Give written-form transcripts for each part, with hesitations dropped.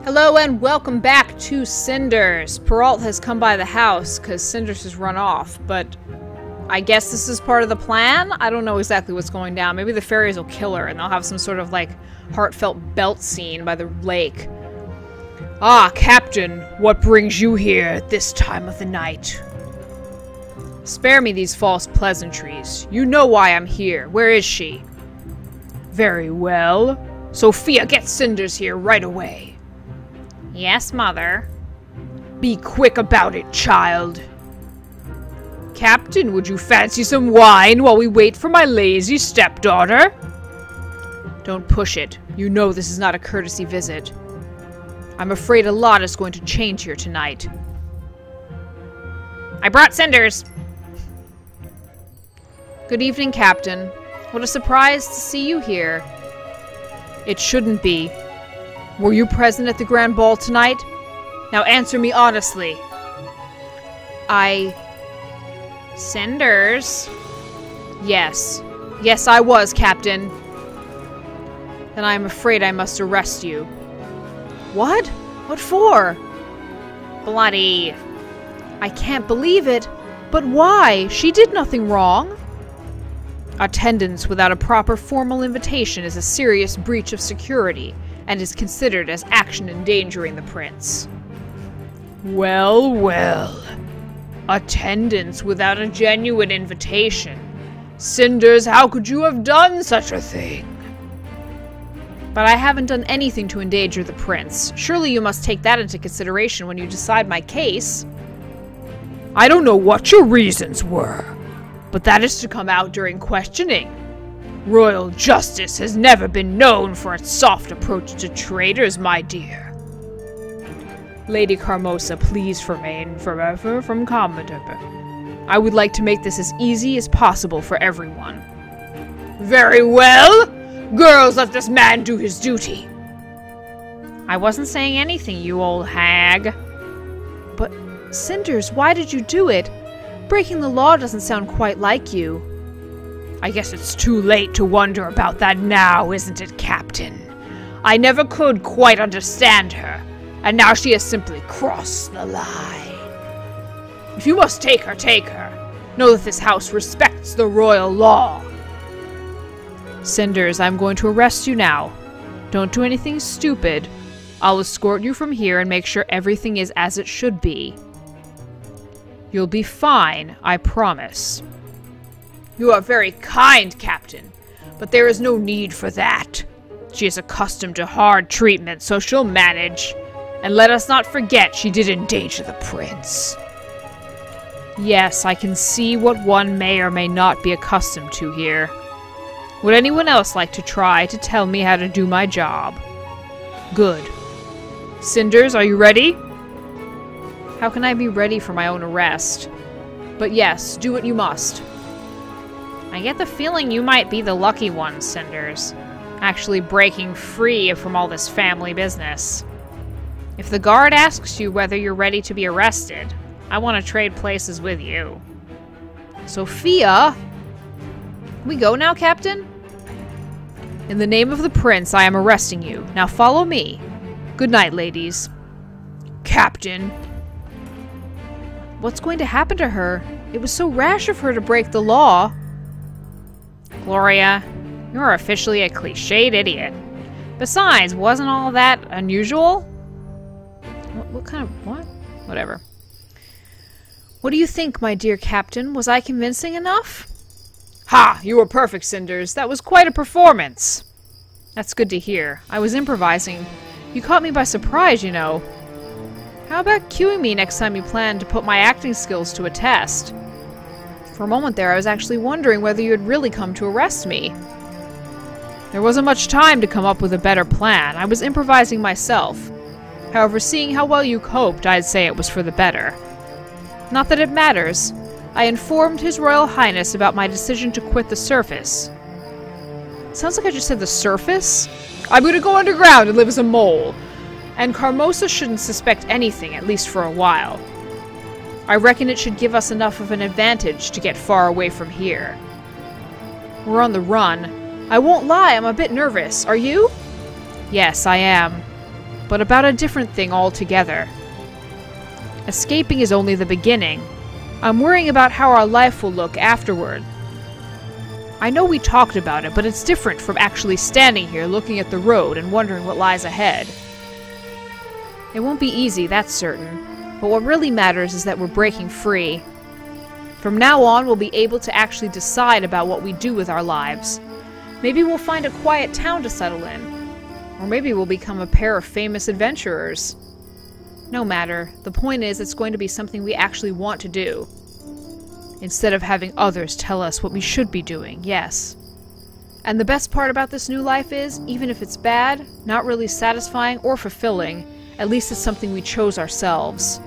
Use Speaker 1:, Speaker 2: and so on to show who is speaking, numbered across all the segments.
Speaker 1: Hello and welcome back to Cinders. Peralt has come by the house because Cinders has run off, but I guess this is part of the plan? I don't know exactly what's going down. Maybe the fairies will kill her and they'll have some sort of, like, heartfelt belt scene by the lake. Ah, Captain, what brings you here at this time of the night? Spare me these false pleasantries. You know why I'm here. Where is she? Very well. Sophia, get Cinders here right away. Yes, Mother. Be quick about it, child. Captain, would you fancy some wine while we wait for my lazy stepdaughter? Don't push it. You know this is not a courtesy visit. I'm afraid a lot is going to change here tonight. I brought Cinders. Good evening, Captain. What a surprise to see you here. It shouldn't be. Were you present at the grand ball tonight? Now answer me honestly. Cinders? Yes. Yes, I was, Captain. Then I am afraid I must arrest you. What? What for? Bloody. I can't believe it. But why? She did nothing wrong. Attendance without a proper formal invitation is a serious breach of security, and is considered as action endangering the prince. Well, well. Attendance without a genuine invitation. Cinders, how could you have done such a thing? But I haven't done anything to endanger the prince. Surely you must take that into consideration when you decide my case. I don't know what your reasons were, but that is to come out during questioning. Royal justice has never been known for its soft approach to traitors, my dear. Lady Carmosa, please remain forever from commentary. I would like to make this as easy as possible for everyone. Very well! Girls, let this man do his duty. I wasn't saying anything, you old hag. But, Cinders, why did you do it? Breaking the law doesn't sound quite like you. I guess it's too late to wonder about that now, isn't it, Captain? I never could quite understand her, and now she has simply crossed the line. If you must take her, take her. Know that this house respects the royal law. Cinders, I'm going to arrest you now. Don't do anything stupid. I'll escort you from here and make sure everything is as it should be. You'll be fine, I promise. You are very kind, Captain, but there is no need for that. She is accustomed to hard treatment, so she'll manage. And let us not forget she did endanger the prince. Yes, I can see what one may or may not be accustomed to here. Would anyone else like to try to tell me how to do my job? Good. Cinders, are you ready? How can I be ready for my own arrest? But yes, do what you must. I get the feeling you might be the lucky one, Cinders. Actually breaking free from all this family business. If the guard asks you whether you're ready to be arrested, I want to trade places with you. Sophia? Can we go now, Captain? In the name of the prince, I am arresting you. Now follow me. Good night, ladies. Captain. What's going to happen to her? It was so rash of her to break the law. Gloria, you're officially a cliched idiot. Besides, wasn't all that unusual? What kind of... what? Whatever. What do you think, my dear Captain? Was I convincing enough? Ha! You were perfect, Cinders. That was quite a performance. That's good to hear. I was improvising. You caught me by surprise, you know. How about cueing me next time you plan to put my acting skills to a test? For a moment there, I was actually wondering whether you had really come to arrest me. There wasn't much time to come up with a better plan. I was improvising myself. However, seeing how well you coped, I'd say it was for the better. Not that it matters. I informed His Royal Highness about my decision to quit the surface. Sounds like I just said the surface? I'm gonna go underground and live as a mole. And Carmosa shouldn't suspect anything, at least for a while. I reckon it should give us enough of an advantage to get far away from here. We're on the run. I won't lie, I'm a bit nervous. Are you? Yes, I am. but about a different thing altogether. Escaping is only the beginning. I'm worrying about how our life will look afterward. I know we talked about it, but it's different from actually standing here looking at the road and wondering what lies ahead. It won't be easy, that's certain, but what really matters is that we're breaking free. From now on, we'll be able to actually decide about what we do with our lives. Maybe we'll find a quiet town to settle in. Or maybe we'll become a pair of famous adventurers. No matter, the point is it's going to be something we actually want to do. Instead of having others tell us what we should be doing, yes. And the best part about this new life is, even if it's bad, not really satisfying or fulfilling, at least it's something we chose ourselves.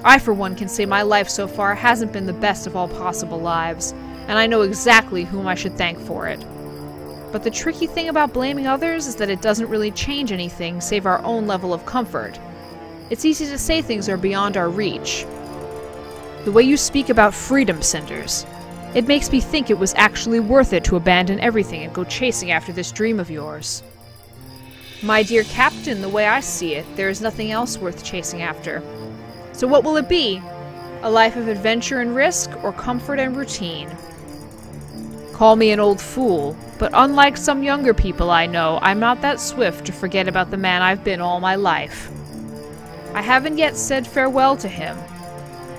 Speaker 1: I, for one, can say my life so far hasn't been the best of all possible lives, and I know exactly whom I should thank for it. But the tricky thing about blaming others is that it doesn't really change anything save our own level of comfort. It's easy to say things are beyond our reach. The way you speak about freedom, Cinders, it makes me think it was actually worth it to abandon everything and go chasing after this dream of yours. My dear Captain, the way I see it, there is nothing else worth chasing after. So what will it be? A life of adventure and risk, or comfort and routine? Call me an old fool, but unlike some younger people I know, I'm not that swift to forget about the man I've been all my life. I haven't yet said farewell to him.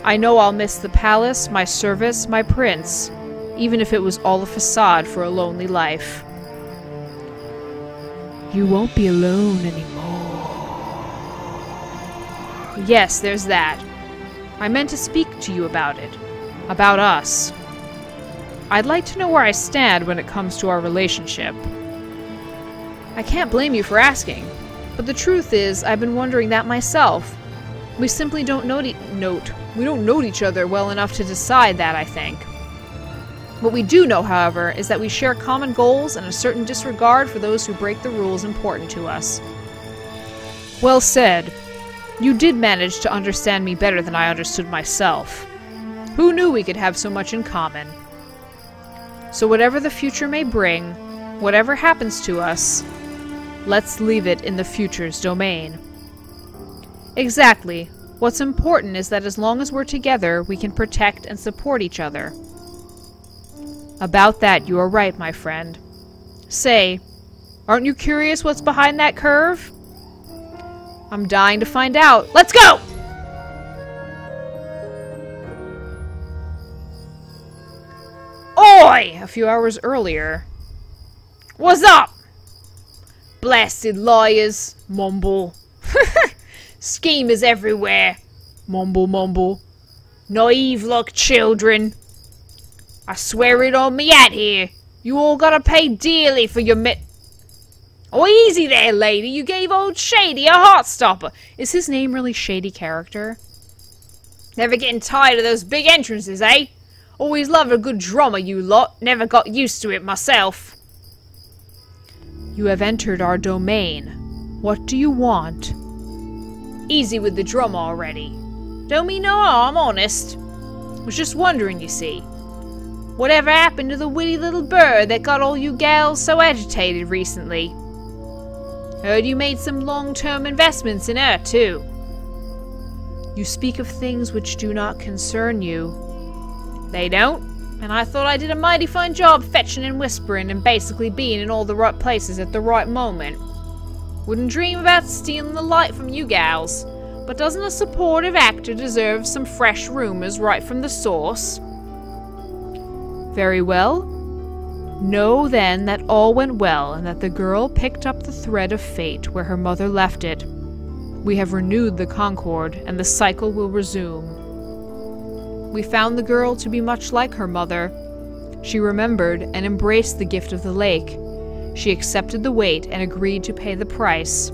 Speaker 1: I know I'll miss the palace, my service, my prince, even if it was all a facade for a lonely life. You won't be alone anymore. Yes, there's that. I meant to speak to you about it. About us. I'd like to know where I stand when it comes to our relationship. I can't blame you for asking, but the truth is, I've been wondering that myself. We simply don't know each other well enough to decide that, I think. What we do know, however, is that we share common goals and a certain disregard for those who break the rules important to us. Well said. You did manage to understand me better than I understood myself. Who knew we could have so much in common? So whatever the future may bring, whatever happens to us, let's leave it in the future's domain. Exactly. What's important is that as long as we're together, we can protect and support each other. About that, you are right, my friend. Say, aren't you curious what's behind that curve? I'm dying to find out. Let's go! Oi! A few hours earlier. What's up? Blasted liars. Mumble. Schemers everywhere. Mumble, mumble. Naive like children. I swear it on me out here. You all gotta pay dearly for your Oh, easy there, lady. You gave old Shady a heart stopper. Is his name really Shady Character? Never getting tired of those big entrances, eh? Always loved a good drama, you lot. Never got used to it myself. You have entered our domain. What do you want? Easy with the drama already. Don't mean no harm, honest. Was just wondering, you see. Whatever happened to the witty little bird that got all you gals so agitated recently? Heard you made some long-term investments in her, too. You speak of things which do not concern you. They don't, and I thought I did a mighty fine job fetching and whispering and basically being in all the right places at the right moment. Wouldn't dream about stealing the light from you gals, but doesn't a supportive actor deserve some fresh rumors right from the source? Very well. Know then that all went well and that the girl picked up the thread of fate where her mother left it. We have renewed the concord and the cycle will resume. We found the girl to be much like her mother. She remembered and embraced the gift of the lake. She accepted the weight and agreed to pay the price.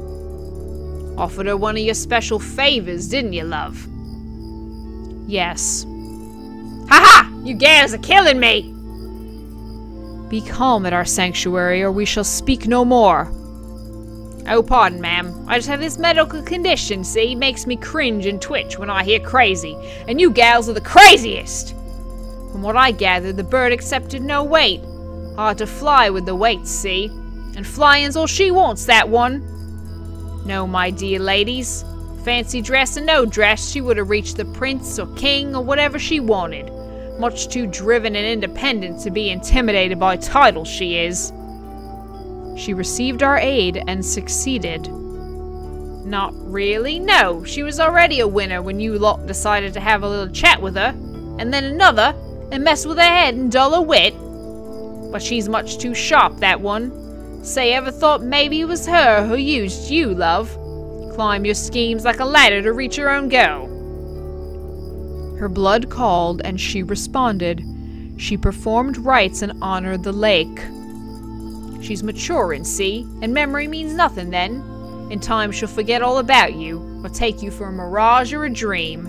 Speaker 1: Offered her one of your special favors, didn't you, love? Yes. Ha-ha! You gals are killing me! Be calm at our sanctuary, or we shall speak no more. Oh, pardon, ma'am. I just have this medical condition, see? Makes me cringe and twitch when I hear crazy. And you gals are the craziest! From what I gathered, the bird accepted no weight. Hard to fly with the weights, see? And flying's all she wants, that one. No, my dear ladies. Fancy dress or no dress, she would have reached the prince or king or whatever she wanted. Much too driven and independent to be intimidated by titles, she is. She received our aid and succeeded. Not really, no. She was already a winner when you lot decided to have a little chat with her, and then another, and mess with her head and dull her wit. But she's much too sharp, that one. Say, ever thought maybe it was her who used you, love? Climb your schemes like a ladder to reach her own goal. Her blood called, and she responded. She performed rites and honored the lake. She's maturing, see? And memory means nothing then. In time she'll forget all about you, or take you for a mirage or a dream.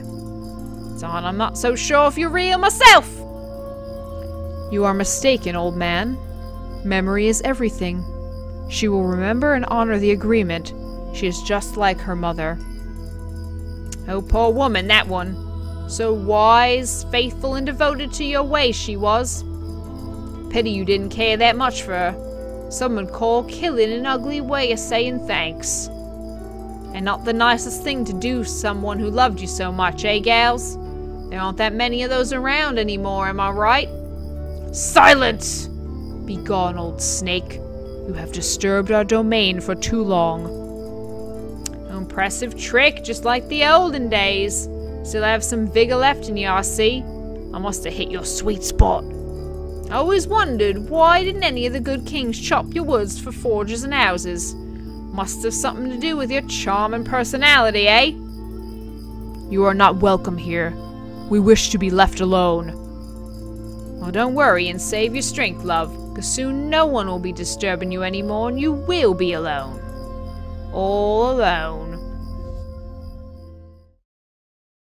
Speaker 1: Don, I'm not so sure if you're real myself! You are mistaken, old man. Memory is everything. She will remember and honor the agreement. She is just like her mother. Oh, poor woman, that one. So wise, faithful, and devoted to your ways she was. Pity you didn't care that much for her. Some would call killing an ugly way of saying thanks. And not the nicest thing to do to someone who loved you so much, eh, gals? There aren't that many of those around anymore, am I right? Silence! Begone, old snake. You have disturbed our domain for too long. Impressive trick, just like the olden days. Still have some vigor left in you, I see. I must have hit your sweet spot. I always wondered, why didn't any of the good kings chop your woods for forges and houses? Must have something to do with your charm and personality, eh? You are not welcome here. We wish to be left alone. Well, don't worry and save your strength, love, because soon no one will be disturbing you anymore and you will be alone. All alone.